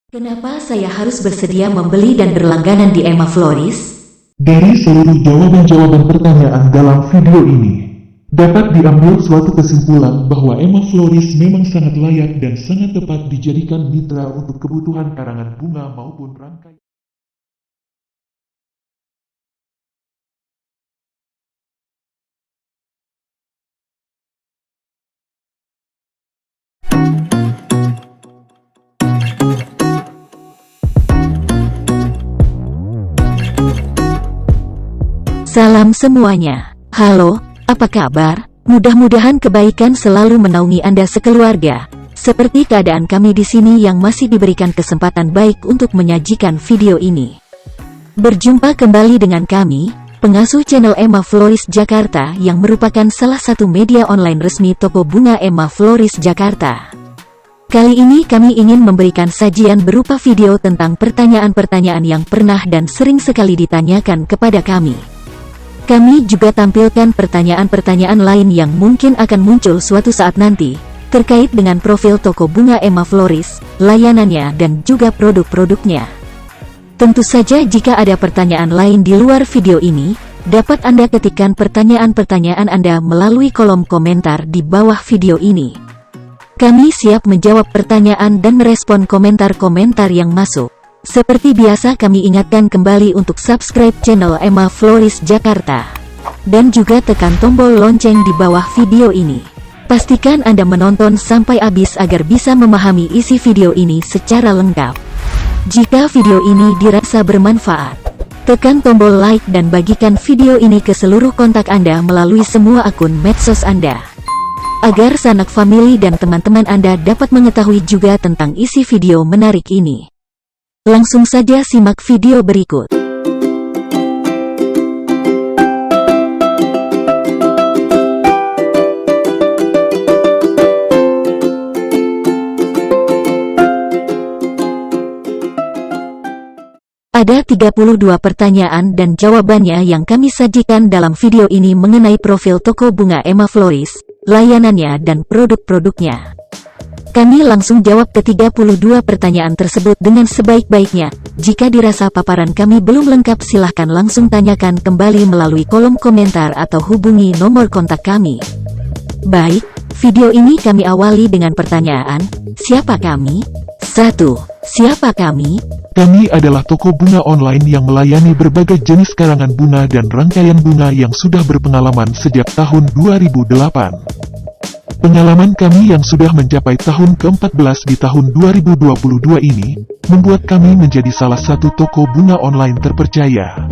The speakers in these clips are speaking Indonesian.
Kenapa saya harus bersedia membeli dan berlangganan di Emma Florist? Dari seluruh jawaban-jawaban pertanyaan dalam video ini, dapat diambil suatu kesimpulan bahwa Emma Florist memang sangat layak dan sangat tepat dijadikan mitra untuk kebutuhan karangan bunga maupun rangkaian. Salam semuanya. Halo, apa kabar? Mudah-mudahan kebaikan selalu menaungi Anda sekeluarga. Seperti keadaan kami di sini yang masih diberikan kesempatan baik untuk menyajikan video ini. Berjumpa kembali dengan kami, pengasuh channel Emma Florist Jakarta yang merupakan salah satu media online resmi toko bunga Emma Florist Jakarta. Kali ini kami ingin memberikan sajian berupa video tentang pertanyaan-pertanyaan yang pernah dan sering sekali ditanyakan kepada kami. Kami juga tampilkan pertanyaan-pertanyaan lain yang mungkin akan muncul suatu saat nanti, terkait dengan profil toko bunga Emma Florist, layanannya dan juga produk-produknya. Tentu saja jika ada pertanyaan lain di luar video ini, dapat Anda ketikkan pertanyaan-pertanyaan Anda melalui kolom komentar di bawah video ini. Kami siap menjawab pertanyaan dan merespon komentar-komentar yang masuk. Seperti biasa kami ingatkan kembali untuk subscribe channel Emma Florist Jakarta. Dan juga tekan tombol lonceng di bawah video ini. Pastikan Anda menonton sampai habis agar bisa memahami isi video ini secara lengkap. Jika video ini dirasa bermanfaat, tekan tombol like dan bagikan video ini ke seluruh kontak Anda melalui semua akun medsos Anda. Agar sanak famili dan teman-teman Anda dapat mengetahui juga tentang isi video menarik ini. Langsung saja simak video berikut. Ada 32 pertanyaan dan jawabannya yang kami sajikan dalam video ini mengenai profil toko bunga Emma Florist, layanannya dan produk-produknya. Kami langsung jawab ke-32 pertanyaan tersebut dengan sebaik-baiknya. Jika dirasa paparan kami belum lengkap silahkan langsung tanyakan kembali melalui kolom komentar atau hubungi nomor kontak kami. Baik, video ini kami awali dengan pertanyaan, siapa kami? 1. Siapa kami? Kami adalah toko bunga online yang melayani berbagai jenis karangan bunga dan rangkaian bunga yang sudah berpengalaman sejak tahun 2008. Pengalaman kami yang sudah mencapai tahun ke-14 di tahun 2022 ini, membuat kami menjadi salah satu toko bunga online terpercaya.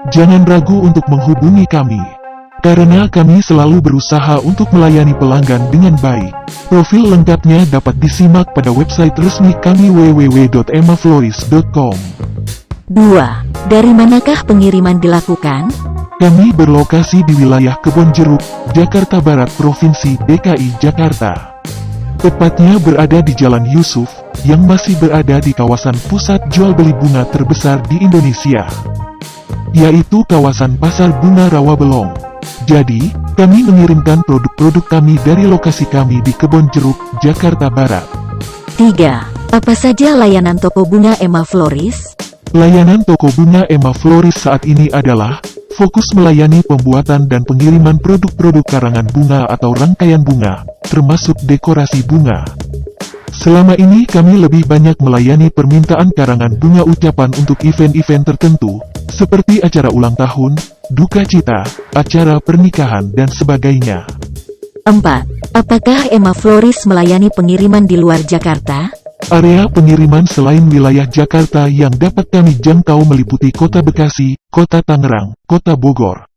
Jangan ragu untuk menghubungi kami, karena kami selalu berusaha untuk melayani pelanggan dengan baik. Profil lengkapnya dapat disimak pada website resmi kami www.emmaflorist.com. 2. Dari manakah pengiriman dilakukan? Kami berlokasi di wilayah Kebonjeruk, Jakarta Barat, Provinsi DKI Jakarta. Tepatnya berada di Jalan Yusuf, yang masih berada di kawasan pusat jual beli bunga terbesar di Indonesia, yaitu kawasan Pasar Bunga Rawabelong. Jadi, kami mengirimkan produk-produk kami dari lokasi kami di Kebonjeruk, Jakarta Barat. 3. Apa saja layanan toko bunga Emma Florist? Layanan toko bunga Emma Florist saat ini adalah fokus melayani pembuatan dan pengiriman produk-produk karangan bunga atau rangkaian bunga, termasuk dekorasi bunga. Selama ini kami lebih banyak melayani permintaan karangan bunga ucapan untuk event-event tertentu, seperti acara ulang tahun, duka cita, acara pernikahan dan sebagainya. 4. Apakah Emma Florist melayani pengiriman di luar Jakarta? Area pengiriman selain wilayah Jakarta yang dapat kami jangkau meliputi Kota Bekasi, Kota Tangerang, Kota Bogor,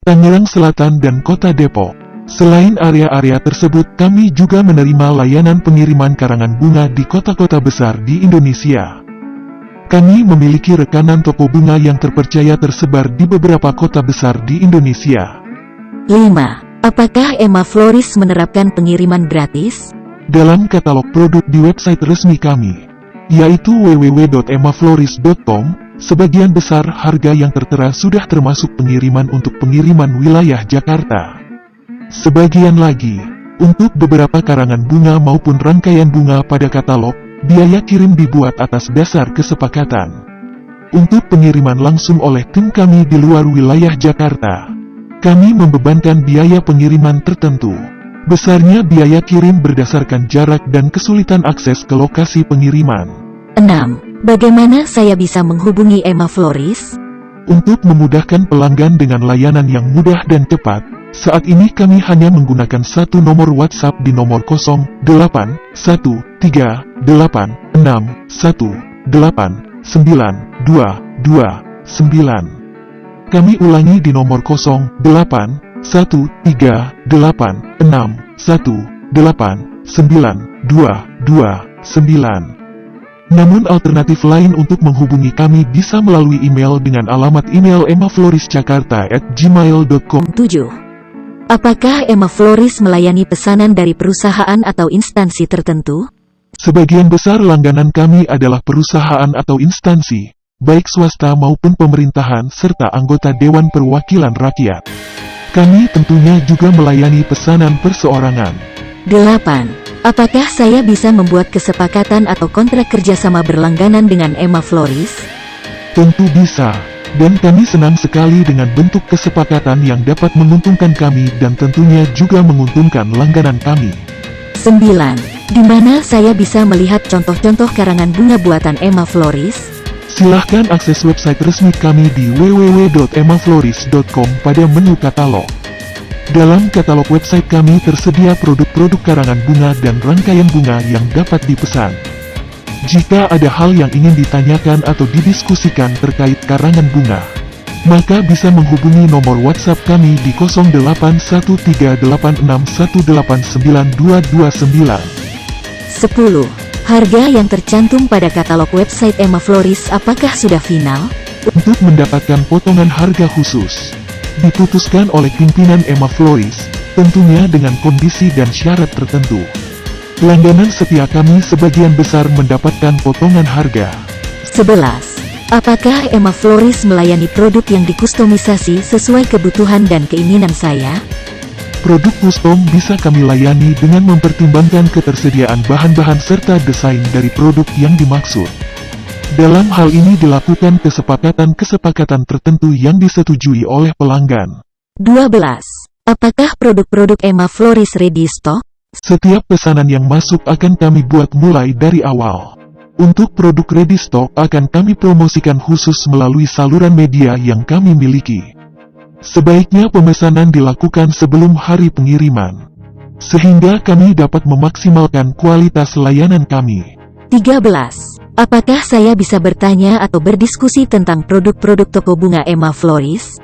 Tangerang Selatan dan Kota Depok. Selain area-area tersebut, kami juga menerima layanan pengiriman karangan bunga di kota-kota besar di Indonesia. Kami memiliki rekanan toko bunga yang terpercaya tersebar di beberapa kota besar di Indonesia. 5. Apakah Emma Florist menerapkan pengiriman gratis? Dalam katalog produk di website resmi kami, yaitu www.emmaflorist.com, sebagian besar harga yang tertera sudah termasuk pengiriman untuk pengiriman wilayah Jakarta. Sebagian lagi, untuk beberapa karangan bunga maupun rangkaian bunga pada katalog, Biaya kirim dibuat atas dasar kesepakatan. Untuk pengiriman langsung oleh tim kami di luar wilayah Jakarta, kami membebankan biaya pengiriman tertentu. Besarnya biaya kirim berdasarkan jarak dan kesulitan akses ke lokasi pengiriman. 6. Bagaimana saya bisa menghubungi Emma Floris? Untuk memudahkan pelanggan dengan layanan yang mudah dan cepat, saat ini kami hanya menggunakan satu nomor WhatsApp di nomor 081381189229. Kami ulangi di nomor 081386189229. Namun alternatif lain untuk menghubungi kami bisa melalui email dengan alamat email emmaflorisjakarta@gmail.com. 7. Apakah Emma Floris melayani pesanan dari perusahaan atau instansi tertentu? Sebagian besar langganan kami adalah perusahaan atau instansi, baik swasta maupun pemerintahan serta anggota Dewan Perwakilan Rakyat. Kami tentunya juga melayani pesanan perseorangan. 8. Apakah saya bisa membuat kesepakatan atau kontrak kerjasama berlangganan dengan Emma Floris? Tentu bisa, dan kami senang sekali dengan bentuk kesepakatan yang dapat menguntungkan kami dan tentunya juga menguntungkan langganan kami. 9. Di mana saya bisa melihat contoh-contoh karangan bunga buatan Emma Floris? Silahkan akses website resmi kami di www.emmafloris.com pada menu katalog. Dalam katalog website kami tersedia produk-produk karangan bunga dan rangkaian bunga yang dapat dipesan. Jika ada hal yang ingin ditanyakan atau didiskusikan terkait karangan bunga, maka bisa menghubungi nomor WhatsApp kami di 081386189229. 10. Harga yang tercantum pada katalog website Emma Floris apakah sudah final? Untuk mendapatkan potongan harga khusus, diputuskan oleh pimpinan Emma Floris, tentunya dengan kondisi dan syarat tertentu. Langganan setia kami sebagian besar mendapatkan potongan harga. 11. Apakah Emma Floris melayani produk yang dikustomisasi sesuai kebutuhan dan keinginan saya? Produk custom bisa kami layani dengan mempertimbangkan ketersediaan bahan-bahan serta desain dari produk yang dimaksud. Dalam hal ini dilakukan kesepakatan-kesepakatan tertentu yang disetujui oleh pelanggan. 12. Apakah produk-produk Emma Floris ready stock? Setiap pesanan yang masuk akan kami buat mulai dari awal. Untuk produk ready stock akan kami promosikan khusus melalui saluran media yang kami miliki. Sebaiknya pemesanan dilakukan sebelum hari pengiriman, sehingga kami dapat memaksimalkan kualitas layanan kami. 13. Apakah saya bisa bertanya atau berdiskusi tentang produk-produk toko bunga Emma Floris?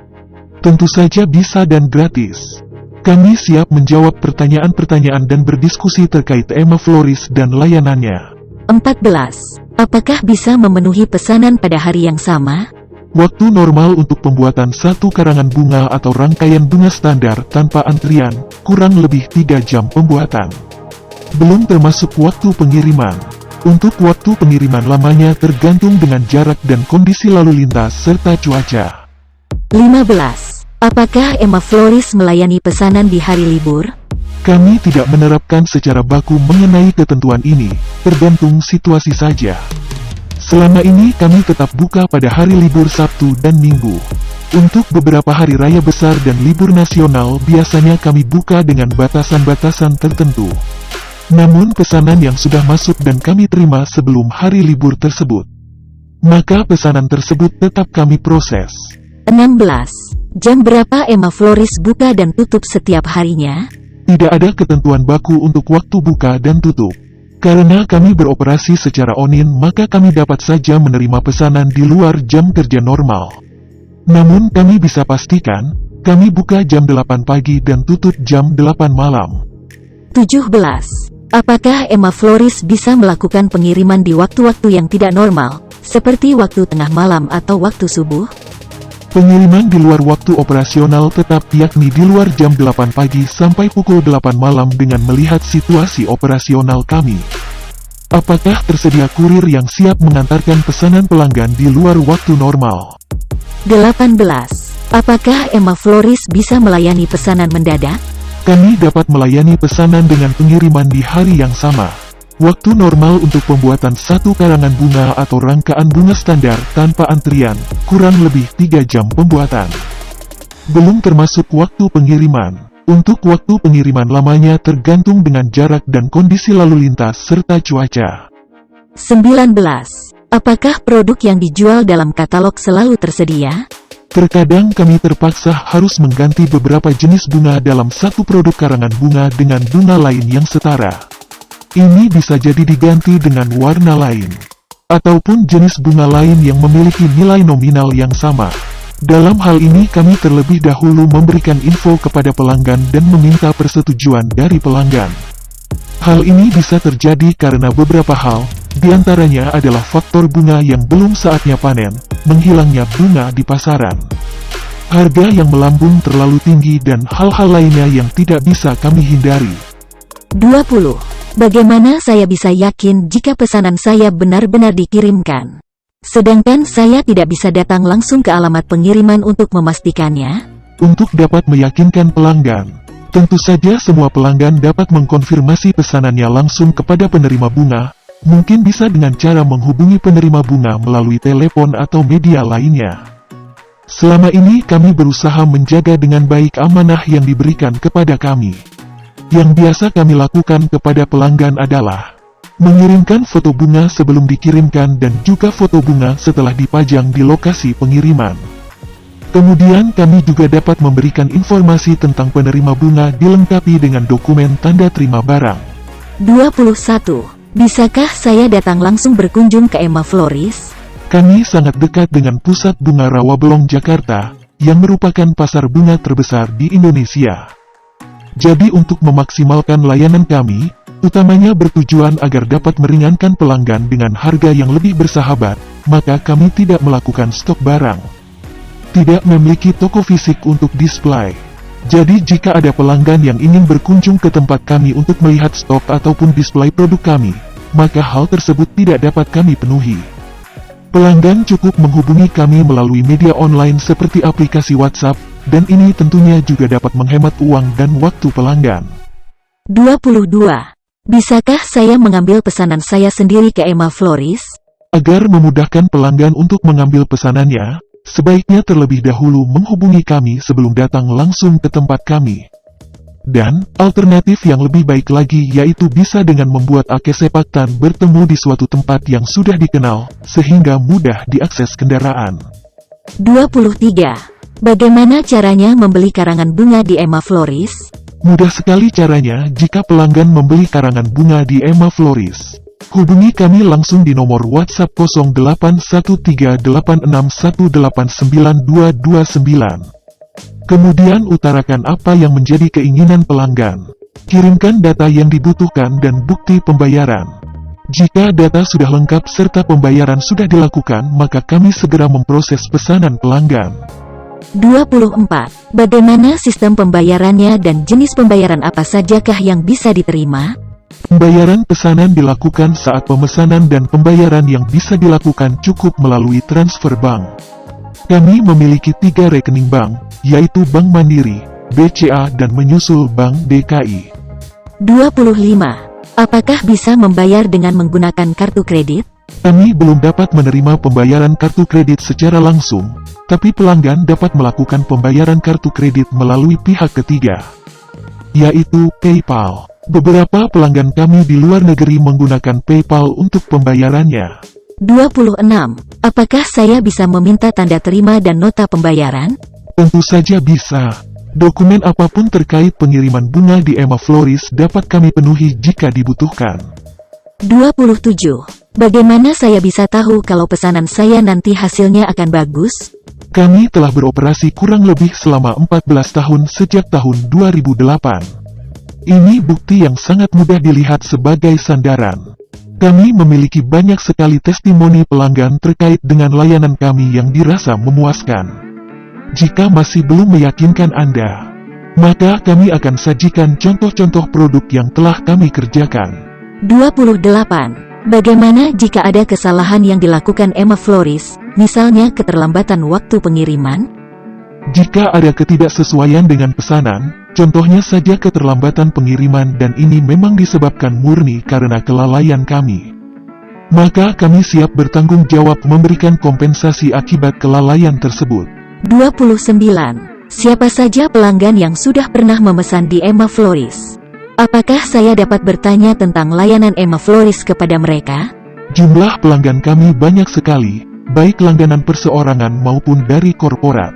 Tentu saja bisa dan gratis. Kami siap menjawab pertanyaan-pertanyaan dan berdiskusi terkait Emma Floris dan layanannya. 14. Apakah bisa memenuhi pesanan pada hari yang sama? Waktu normal untuk pembuatan satu karangan bunga atau rangkaian bunga standar tanpa antrian, kurang lebih 3 jam pembuatan. Belum termasuk waktu pengiriman. Untuk waktu pengiriman lamanya tergantung dengan jarak dan kondisi lalu lintas serta cuaca. 15. Apakah Emma Floris melayani pesanan di hari libur? Kami tidak menerapkan secara baku mengenai ketentuan ini, tergantung situasi saja. Selama ini kami tetap buka pada hari libur Sabtu dan Minggu. Untuk beberapa hari raya besar dan libur nasional biasanya kami buka dengan batasan-batasan tertentu. Namun pesanan yang sudah masuk dan kami terima sebelum hari libur tersebut, maka pesanan tersebut tetap kami proses. 16. Jam berapa Emma Floris buka dan tutup setiap harinya? Tidak ada ketentuan baku untuk waktu buka dan tutup. Karena kami beroperasi secara online, maka kami dapat saja menerima pesanan di luar jam kerja normal. Namun kami bisa pastikan, kami buka jam 8 pagi dan tutup jam 8 malam. 17. Apakah Emma Floris bisa melakukan pengiriman di waktu-waktu yang tidak normal, seperti waktu tengah malam atau waktu subuh? Pengiriman di luar waktu operasional tetap, yakni di luar jam 8 pagi sampai pukul 8 malam dengan melihat situasi operasional kami. Apakah tersedia kurir yang siap mengantarkan pesanan pelanggan di luar waktu normal? 18. Apakah Emma Floris bisa melayani pesanan mendadak? Kami dapat melayani pesanan dengan pengiriman di hari yang sama. Waktu normal untuk pembuatan satu karangan bunga atau rangkaian bunga standar tanpa antrian, kurang lebih 3 jam pembuatan. Belum termasuk waktu pengiriman. Untuk waktu pengiriman lamanya tergantung dengan jarak dan kondisi lalu lintas serta cuaca. 19. Apakah produk yang dijual dalam katalog selalu tersedia? Terkadang kami terpaksa harus mengganti beberapa jenis bunga dalam satu produk karangan bunga dengan bunga lain yang setara. Ini bisa jadi diganti dengan warna lain, ataupun jenis bunga lain yang memiliki nilai nominal yang sama. Dalam hal ini kami terlebih dahulu memberikan info kepada pelanggan dan meminta persetujuan dari pelanggan. Hal ini bisa terjadi karena beberapa hal, diantaranya adalah faktor bunga yang belum saatnya panen, menghilangnya bunga di pasaran, harga yang melambung terlalu tinggi dan hal-hal lainnya yang tidak bisa kami hindari. 20. Bagaimana saya bisa yakin jika pesanan saya benar-benar dikirimkan? Sedangkan saya tidak bisa datang langsung ke alamat pengiriman untuk memastikannya? Untuk dapat meyakinkan pelanggan, tentu saja semua pelanggan dapat mengkonfirmasi pesanannya langsung kepada penerima bunga, mungkin bisa dengan cara menghubungi penerima bunga melalui telepon atau media lainnya. Selama ini kami berusaha menjaga dengan baik amanah yang diberikan kepada kami. Yang biasa kami lakukan kepada pelanggan adalah mengirimkan foto bunga sebelum dikirimkan dan juga foto bunga setelah dipajang di lokasi pengiriman. Kemudian kami juga dapat memberikan informasi tentang penerima bunga dilengkapi dengan dokumen tanda terima barang. 21. Bisakah saya datang langsung berkunjung ke Emma Floris? Kami sangat dekat dengan Pusat Bunga Rawabelong Jakarta, yang merupakan pasar bunga terbesar di Indonesia. Jadi untuk memaksimalkan layanan kami, utamanya bertujuan agar dapat meringankan pelanggan dengan harga yang lebih bersahabat, maka kami tidak melakukan stok barang. Tidak memiliki toko fisik untuk display. Jadi jika ada pelanggan yang ingin berkunjung ke tempat kami untuk melihat stok ataupun display produk kami, maka hal tersebut tidak dapat kami penuhi. Pelanggan cukup menghubungi kami melalui media online seperti aplikasi WhatsApp, dan ini tentunya juga dapat menghemat uang dan waktu pelanggan. 22. Bisakah saya mengambil pesanan saya sendiri ke Emma Floris? Agar memudahkan pelanggan untuk mengambil pesanannya, sebaiknya terlebih dahulu menghubungi kami sebelum datang langsung ke tempat kami. Dan, alternatif yang lebih baik lagi yaitu bisa dengan membuat kesepakatan bertemu di suatu tempat yang sudah dikenal, sehingga mudah diakses kendaraan. 23. Bagaimana caranya membeli karangan bunga di Emma Floris? Mudah sekali caranya jika pelanggan membeli karangan bunga di Emma Floris. Hubungi kami langsung di nomor WhatsApp 08138181892229. Kemudian utarakan apa yang menjadi keinginan pelanggan. Kirimkan data yang dibutuhkan dan bukti pembayaran. Jika data sudah lengkap serta pembayaran sudah dilakukan, maka kami segera memproses pesanan pelanggan. 24. Bagaimana sistem pembayarannya dan jenis pembayaran apa sajakah yang bisa diterima? Pembayaran pesanan dilakukan saat pemesanan dan pembayaran yang bisa dilakukan cukup melalui transfer bank. Kami memiliki 3 rekening bank, yaitu Bank Mandiri, BCA dan menyusul Bank DKI. 25. Apakah bisa membayar dengan menggunakan kartu kredit? Kami belum dapat menerima pembayaran kartu kredit secara langsung, tapi pelanggan dapat melakukan pembayaran kartu kredit melalui pihak ketiga, yaitu PayPal. Beberapa pelanggan kami di luar negeri menggunakan PayPal untuk pembayarannya. 26. Apakah saya bisa meminta tanda terima dan nota pembayaran? Tentu saja bisa. Dokumen apapun terkait pengiriman bunga di Emma Floris dapat kami penuhi jika dibutuhkan. 27. Bagaimana saya bisa tahu kalau pesanan saya nanti hasilnya akan bagus? Kami telah beroperasi kurang lebih selama 14 tahun sejak tahun 2008. Ini bukti yang sangat mudah dilihat sebagai sandaran. Kami memiliki banyak sekali testimoni pelanggan terkait dengan layanan kami yang dirasa memuaskan. Jika masih belum meyakinkan Anda, maka kami akan sajikan contoh-contoh produk yang telah kami kerjakan. 28. Bagaimana jika ada kesalahan yang dilakukan Emma Floris, misalnya keterlambatan waktu pengiriman? Jika ada ketidaksesuaian dengan pesanan, Contohnya saja keterlambatan pengiriman dan ini memang disebabkan murni karena kelalaian kami. Maka kami siap bertanggung jawab memberikan kompensasi akibat kelalaian tersebut. 29. Siapa saja pelanggan yang sudah pernah memesan di Emma Flores? Apakah saya dapat bertanya tentang layanan Emma Flores kepada mereka? Jumlah pelanggan kami banyak sekali, baik langganan perseorangan maupun dari korporat.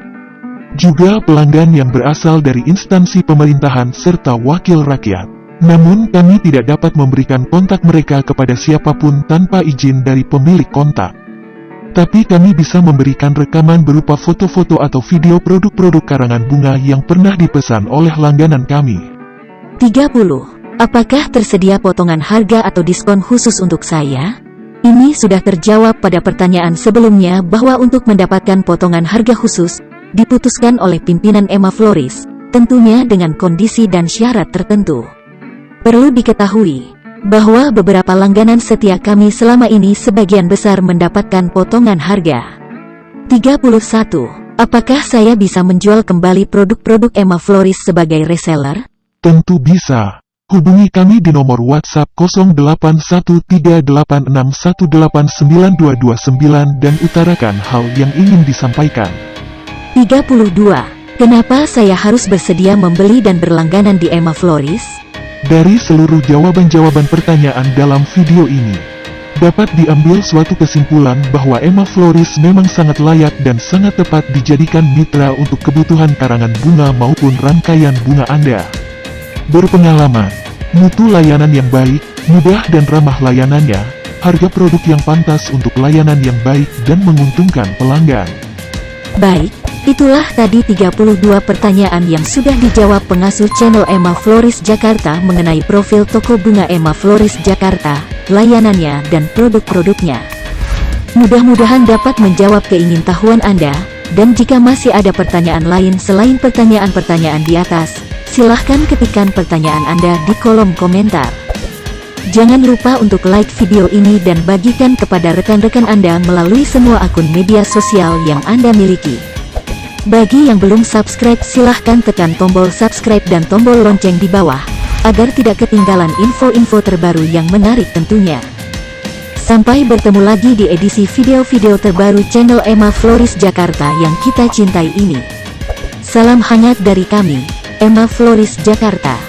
Juga pelanggan yang berasal dari instansi pemerintahan serta wakil rakyat. Namun kami tidak dapat memberikan kontak mereka kepada siapapun tanpa izin dari pemilik kontak. Tapi kami bisa memberikan rekaman berupa foto-foto atau video produk-produk karangan bunga yang pernah dipesan oleh langganan kami. 30. Apakah tersedia potongan harga atau diskon khusus untuk saya? Ini sudah terjawab pada pertanyaan sebelumnya bahwa untuk mendapatkan potongan harga khusus, diputuskan oleh pimpinan Emma Flores, tentunya dengan kondisi dan syarat tertentu. Perlu diketahui bahwa beberapa langganan setia kami selama ini sebagian besar mendapatkan potongan harga. 31. Apakah saya bisa menjual kembali produk-produk Emma Flores sebagai reseller? Tentu bisa. Hubungi kami di nomor WhatsApp 081386189229 dan utarakan hal yang ingin disampaikan. 32. Kenapa saya harus bersedia membeli dan berlangganan di Emma Flores? Dari seluruh jawaban-jawaban pertanyaan dalam video ini, dapat diambil suatu kesimpulan bahwa Emma Flores memang sangat layak dan sangat tepat dijadikan mitra untuk kebutuhan karangan bunga maupun rangkaian bunga Anda. Berpengalaman, mutu layanan yang baik, mudah dan ramah layanannya, harga produk yang pantas untuk layanan yang baik dan menguntungkan pelanggan. Baik, itulah tadi 32 pertanyaan yang sudah dijawab pengasuh channel Emma Flores Jakarta mengenai profil toko bunga Emma Flores Jakarta, layanannya dan produk-produknya. Mudah-mudahan dapat menjawab keingintahuan Anda, dan jika masih ada pertanyaan lain selain pertanyaan-pertanyaan di atas, silahkan ketikkan pertanyaan Anda di kolom komentar. Jangan lupa untuk like video ini dan bagikan kepada rekan-rekan Anda melalui semua akun media sosial yang Anda miliki. Bagi yang belum subscribe silahkan tekan tombol subscribe dan tombol lonceng di bawah, agar tidak ketinggalan info-info terbaru yang menarik tentunya. Sampai bertemu lagi di edisi video-video terbaru channel Emma Flores Jakarta yang kita cintai ini. Salam hangat dari kami, Emma Flores Jakarta.